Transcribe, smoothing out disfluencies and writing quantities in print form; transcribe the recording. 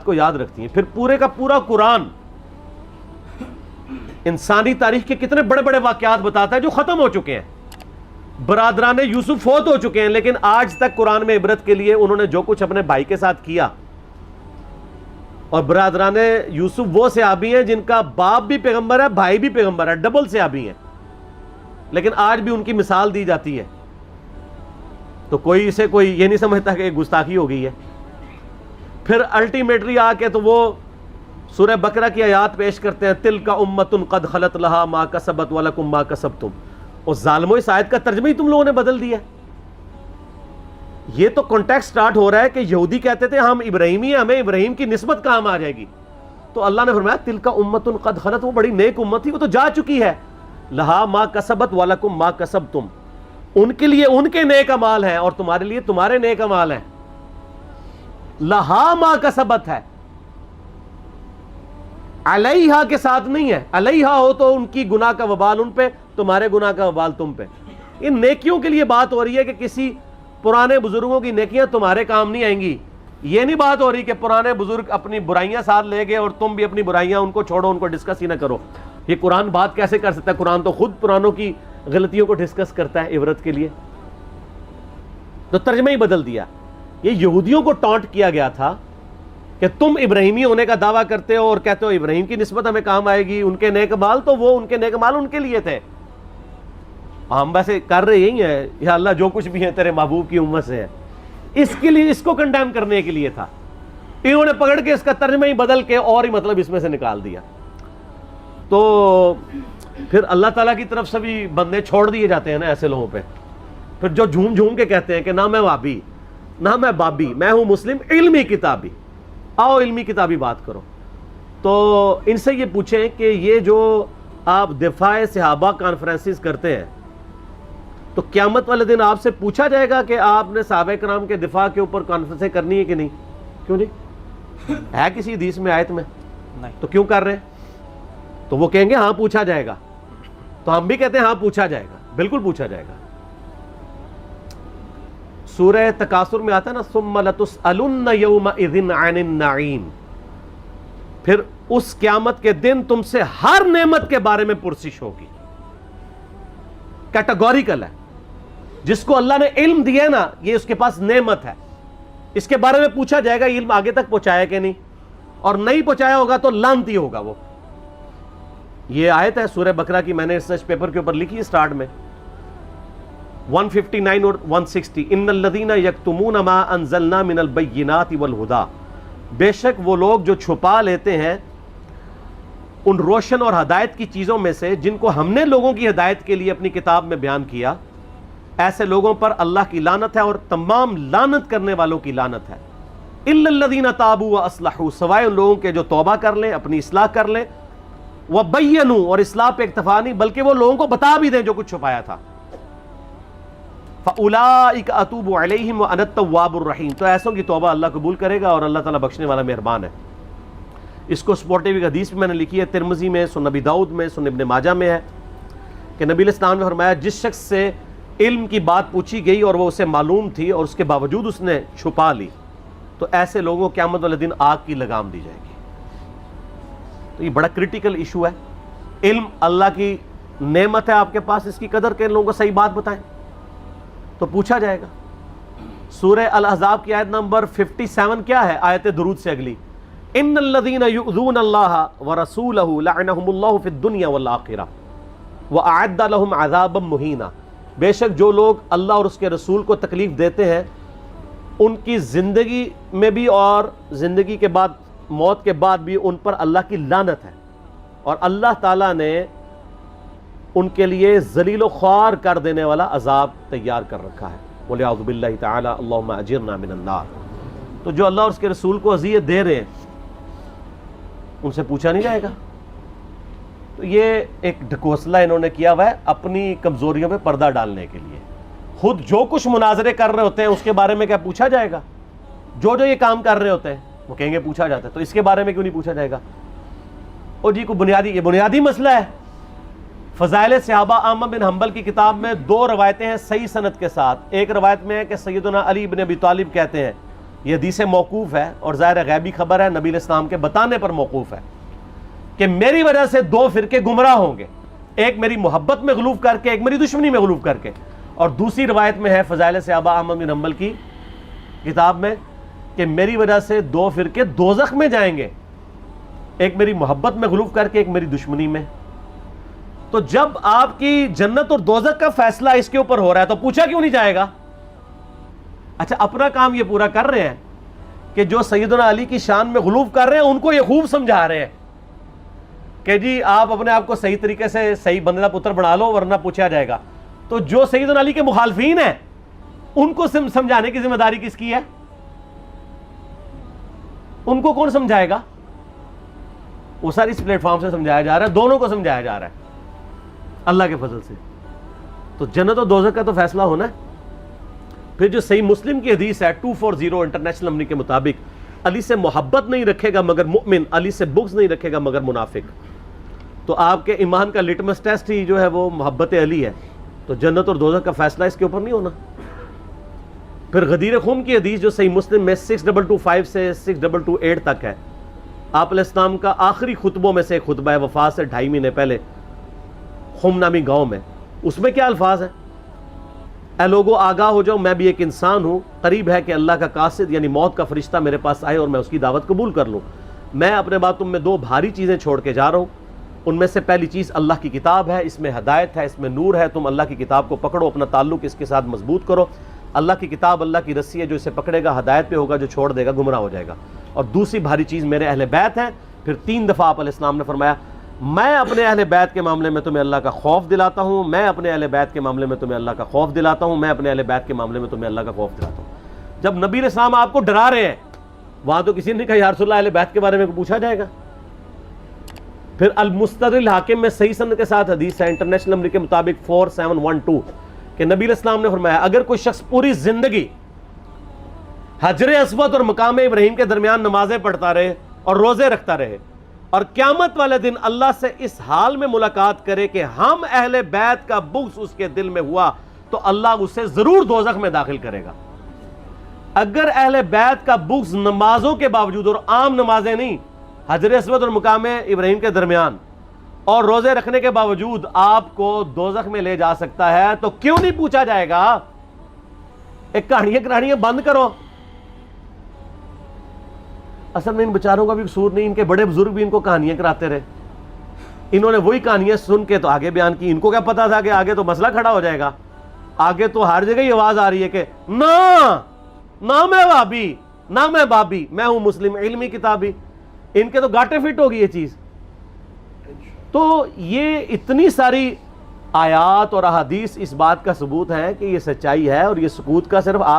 کو یاد رکھتی ہیں. پھر پورے کا پورا قرآن انسانی تاریخ کے کتنے بڑے بڑے واقعات بتاتا ہے جو ختم ہو چکے ہیں. برادران یوسف فوت ہو چکے ہیں لیکن آج تک قرآن میں عبرت کے لیے انہوں نے جو کچھ اپنے بھائی کے ساتھ کیا. اور برادران یوسف وہ صحابی ہیں جن کا باپ بھی پیغمبر ہے بھائی بھی پیغمبر ہے, ڈبل صحابی ہیں, لیکن آج بھی ان کی مثال دی جاتی ہے. تو کوئی اسے کوئی یہ نہیں سمجھتا کہ گستاخی ہو گئی ہے. پھر الٹیمیٹلی آ کے تو وہ سورہ بقرہ کی آیات پیش کرتے ہیں, تلک امۃ قد خلت لہا ما کسبت ولکم ما کسبتم. اور ظالموں اس آیت کا ترجمہ ہی تم لوگوں نے بدل دیا. یہ تو کانٹیکسٹ سٹارٹ ہو رہا ہے کہ یہودی کہتے تھے ہم ابراہیمی ہیں, ہمیں ابراہیم کی نسبت کام آ جائے گی. تو اللہ نے فرمایا تلک امۃ قد خلت, وہ بڑی نیک امت تھی, وہ تو جا چکی ہے. لہا ما کسبت ولکم ما کسبتم, ان کے لیے ان کے نیک اعمال ہیں اور تمہارے لیے تمہارے نیک اعمال ہیں. لہا ما کسبت ہے, علیہا کے ساتھ نہیں ہے. علیہا ہو تو ان کی گناہ کا وبال ان پہ, تمہارے گناہ کا وبال تم پہ. ان نیکیوں کے لیے بات ہو رہی ہے کہ کسی پرانے بزرگوں کی نیکیاں تمہارے کام نہیں آئیں گی. یہ نہیں بات ہو رہی کہ پرانے بزرگ اپنی برائیاں ساتھ لے گئے اور تم بھی اپنی برائیاں ان کو چھوڑو, ان کو ڈسکس ہی نہ کرو. یہ قرآن بات کیسے کر سکتا ہے؟ قرآن تو خود پرانوں کی غلطیوں کو ڈسکس کرتا ہے عبرت کے لیے. تو ترجمہ ہی بدل دیا. یہ یہودیوں کو ٹانٹ کیا گیا تھا کہ تم ابراہیمی ہونے کا دعویٰ کرتے ہو اور کہتے ہو ابراہیم کی نسبت ہمیں کام آئے گی, ان کے نیک اعمال تو وہ ان کے نیک اعمال ان کے لیے تھے. ہم ویسے کر رہے یہی ہیں, یا اللہ جو کچھ بھی ہے تیرے محبوب کی امت سے ہے. اس کے لیے اس کو کنڈیم کرنے کے لیے تھا. انہوں نے پکڑ کے اس کا ترجمہ ہی بدل کے اور ہی مطلب اس میں سے نکال دیا. تو پھر اللہ تعالیٰ کی طرف سے بھی بندے چھوڑ دیے جاتے ہیں نا ایسے لوگوں پہ. پھر جو جھوم جھوم کے کہتے ہیں کہ نہ میں وابی نہ میں بابی, میں ہوں مسلم علمی کتابی, آؤ علمی کتابی بات کرو. تو ان سے یہ پوچھیں کہ یہ جو آپ دفاع صحابہ کانفرنسز کرتے ہیں تو قیامت والے دن آپ سے پوچھا جائے گا کہ آپ نے صحابہ کرام کے دفاع کے اوپر کانفرنسیں کرنی ہے کہ نہیں؟ کیوں نہیں ہے کسی حدیث میں آیت میں؟ تو کیوں کر رہے ہیں؟ تو وہ کہیں گے ہاں پوچھا جائے گا. تو ہم بھی کہتے ہیں ہاں پوچھا جائے گا, بالکل پوچھا جائے گا. سورہ تکاثر میں آتا ہے نا ثم لتسألن یومئذ عن النعیم, پھر اس قیامت کے دن تم سے ہر نعمت کے بارے میں پرسش ہوگی. کیٹیگوریکل ہے. جس کو اللہ نے علم دیا ہے نا یہ اس کے پاس نعمت ہے, اس کے بارے میں پوچھا جائے گا علم آگے تک پہنچایا کہ نہیں, اور نہیں پہنچایا ہوگا تو لعنتی ہوگا وہ. یہ آیت ہے سورہ بقرہ کی, میں نے ریسرچ پیپر کے اوپر لکھی سٹارٹ میں 159 اور 160. ان الذین یکتمون ما انزلنا من البینات والہدی, بے شک وہ لوگ جو چھپا لیتے ہیں ان روشن اور ہدایت کی چیزوں میں سے جن کو ہم نے لوگوں کی ہدایت کے لیے اپنی کتاب میں بیان کیا, ایسے لوگوں پر اللہ کی لعنت ہے اور تمام لعنت کرنے والوں کی لعنت ہے. الا الذین تابوا واصلحوا, سوائے ان لوگوں کے جو توبہ کر لیں, اپنی اصلاح کر لیں, وبینوا, اور اصلاح پہ اکتفا نہیں بلکہ وہ لوگوں کو بتا بھی دیں جو کچھ چھپایا تھا. فاولئک اتوب علیہم وانا التواب الرحیم, تو ایسوں کی توبہ اللہ قبول کرے گا اور اللہ تعالیٰ بخشنے والا مہربان ہے. اس کو سپورٹیو ایک حدیث بھی میں نے لکھی ہے, ترمذی میں, سنن نبی داؤد میں, سنن ابن ماجہ میں ہے کہ نبی علیہ السلام نے فرمایا جس شخص سے علم کی بات پوچھی گئی اور وہ اسے معلوم تھی اور اس کے باوجود اس نے چھپا لی, تو ایسے لوگوں قیامت والے دن آگ کی لگام دی جائے گی. تو یہ بڑا کریٹیکل ایشو ہے. علم اللہ کی نعمت ہے آپ کے پاس, اس کی قدر کے لوگوں کو صحیح بات بتائیں تو پوچھا جائے گا. سورہ الاحزاب کی آیت نمبر 57 کیا ہے؟ آیت درود سے اگلی, ان الذین یؤذون اللہ ورسولہ لعنہم اللہ فی الدنیا والآخرہ واعد لہم عذابا مہینا, بے شک جو لوگ اللہ اور اس کے رسول کو تکلیف دیتے ہیں ان کی زندگی میں بھی اور زندگی کے بعد, موت کے بعد بھی ان پر اللہ کی لعنت ہے, اور اللہ تعالیٰ نے ان کے لیے ذلیل و خوار کر دینے والا عذاب تیار کر رکھا ہے. وَلِعَوْذُ بِاللَّهِ تَعَالَى اللہم اجرنا من النار. تو جو اللہ اور اس کے رسول کو اذیت دے رہے ہیں ان سے پوچھا نہیں جائے گا. تو یہ ایک ڈھکوسلا انہوں نے کیا ہوا ہے اپنی کمزوریوں پہ پردہ ڈالنے کے لیے. خود جو کچھ مناظرے کر رہے ہوتے ہیں اس کے بارے میں کیا پوچھا جائے گا؟ جو یہ کام کر رہے ہوتے ہیں وہ کہیں گے پوچھا جاتا ہے, تو اس کے بارے میں کیوں نہیں پوچھا جائے گا؟ اور جی کوئی یہ بنیادی مسئلہ ہے. فضائل صحابہ احمد بن حنبل کی کتاب میں 2 روایتیں ہیں صحیح سند کے ساتھ. ایک روایت میں ہے کہ سیدنا علی بن ابی طالب کہتے ہیں یہ حدیث موقوف ہے اور ظاہر غیبی خبر ہے، نبی علیہ السلام کے بتانے پر موقوف ہے کہ میری وجہ سے دو فرقے گمراہ ہوں گے، ایک میری محبت میں غلوف کر کے، ایک میری دشمنی میں غلوف کر کے. اور دوسری روایت میں ہے فضائل صحابہ احمد بن حنبل کی کتاب میں کہ میری وجہ سے دو فرقے دوزخ میں جائیں گے، ایک میری محبت میں غلوف کر کے، ایک میری دشمنی میں. تو جب آپ کی جنت اور دوزخ کا فیصلہ اس کے اوپر ہو رہا ہے تو پوچھا کیوں نہیں جائے گا؟ اچھا اپنا کام یہ پورا کر رہے ہیں کہ جو سیدنا علی کی شان میں غلوف کر رہے ہیں ان کو یہ خوب سمجھا رہے ہیں کہ جی آپ اپنے آپ کو صحیح طریقے سے صحیح بندے کا پتر بنا لو ورنہ پوچھا جائے گا. تو جو سیدنا علی کے مخالفین ہیں ان کو سمجھانے کی ذمہ داری کس کی ہے؟ ان کو کون سمجھائے گا؟ وہ سر اس پلیٹ فارم سے سمجھایا جا رہا ہے، دونوں کو سمجھایا جا رہا ہے اللہ کے فضل سے. تو جنت اور دوزخ کا تو فیصلہ ہونا ہے. پھر جو صحیح مسلم کی حدیث ہے 240 انٹرنیشنل نمبر کے مطابق، علی سے محبت نہیں رکھے گا مگر مؤمن، علی سے بغض نہیں رکھے گا مگر منافق. تو آپ کے ایمان کا لٹمس ٹیسٹ ہی جو ہے وہ محبت علی ہے. تو جنت اور دوزخ کا فیصلہ اس کے اوپر نہیں ہونا. پھر غدیر خم کی حدیث جو صحیح مسلم میں 6225 سے 6228 تک ہے، آپ علیہ السلام کا آخری خطبوں میں سے ایک خطبہ ہے وفات سے 2.5 مہینے پہلے خم نامی گاؤں میں. اس میں کیا الفاظ ہیں؟ اے لوگو آگاہ ہو جاؤ، میں بھی ایک انسان ہوں، قریب ہے کہ اللہ کا قاصد یعنی موت کا فرشتہ میرے پاس آئے اور میں اس کی دعوت قبول کر لوں. میں اپنے بعد تم میں دو بھاری چیزیں چھوڑ کے جا رہا ہوں. ان میں سے پہلی چیز اللہ کی کتاب ہے، اس میں ہدایت ہے، اس میں نور ہے. تم اللہ کی کتاب کو پکڑو، اپنا تعلق اس کے ساتھ مضبوط کرو. اللہ کی کتاب اللہ کی رسی ہے، جو اسے پکڑے گا ہدایت پہ ہوگا، جو چھوڑ دے گا گمراہ ہو جائے گا. اور دوسری بھاری چیز میرے اہل بیت ہیں. پھر 3 دفعہ آپ علیہ السلام نے فرمایا میں اپنے اہل بیت کے معاملے میں تمہیں اللہ کا خوف دلاتا ہوں، میں اپنے اہل بیت کے معاملے میں تمہیں اللہ کا خوف دلاتا ہوں، میں اپنے اہل بیت کے معاملے میں تمہیں اللہ کا خوف دلاتا ہوں. جب نبی علیہ السلام آپ کو ڈرا رہے ہیں وہاں تو کسی نے کہا یا رسول اللہ اہل بیت کے بارے میں پوچھا جائے گا؟ پھر المستدرک الحاکم میں صحیح سند کے ساتھ حدیث ہے انٹرنیشنل نمبر کے مطابق 4712 کہ نبی علیہ السلام نے فرمایا اگر کوئی شخص پوری زندگی حجر اسود اور مقام ابراہیم کے درمیان نمازیں پڑھتا رہے اور روزے رکھتا رہے اور قیامت والے دن اللہ سے اس حال میں ملاقات کرے کہ ہم اہل بیت کا بغض اس کے دل میں ہوا تو اللہ اسے ضرور دوزخ میں داخل کرے گا. اگر اہل بیت کا بغض نمازوں کے باوجود، اور عام نمازیں نہیں، حجر اسود اور مقام ابراہیم کے درمیان اور روزے رکھنے کے باوجود آپ کو دوزخ میں لے جا سکتا ہے تو کیوں نہیں پوچھا جائے گا؟ ایک کہانیاں بند کرو. اصل میں ان بیچاروں کا بھی قصور نہیں، ان کے بڑے بزرگ بھی ان کو کہانیاں کراتے رہے. انہوں نے وہی کہانیاں سن کے تو آگے بیان کی. ان کو کیا پتا تھا کہ آگے تو مسئلہ کھڑا ہو جائے گا. آگے تو ہر جگہ ہی آواز آ رہی ہے کہ نہ میں وہابی نہ میں بابی، میں ہوں مسلم علمی کتابی. ان کے تو گاٹے فٹ ہوگی یہ چیز. تو یہ اتنی ساری آیات اور احادیث اس بات کا ثبوت ہیں کہ یہ سچائی ہے، اور یہ سکوت کا صرف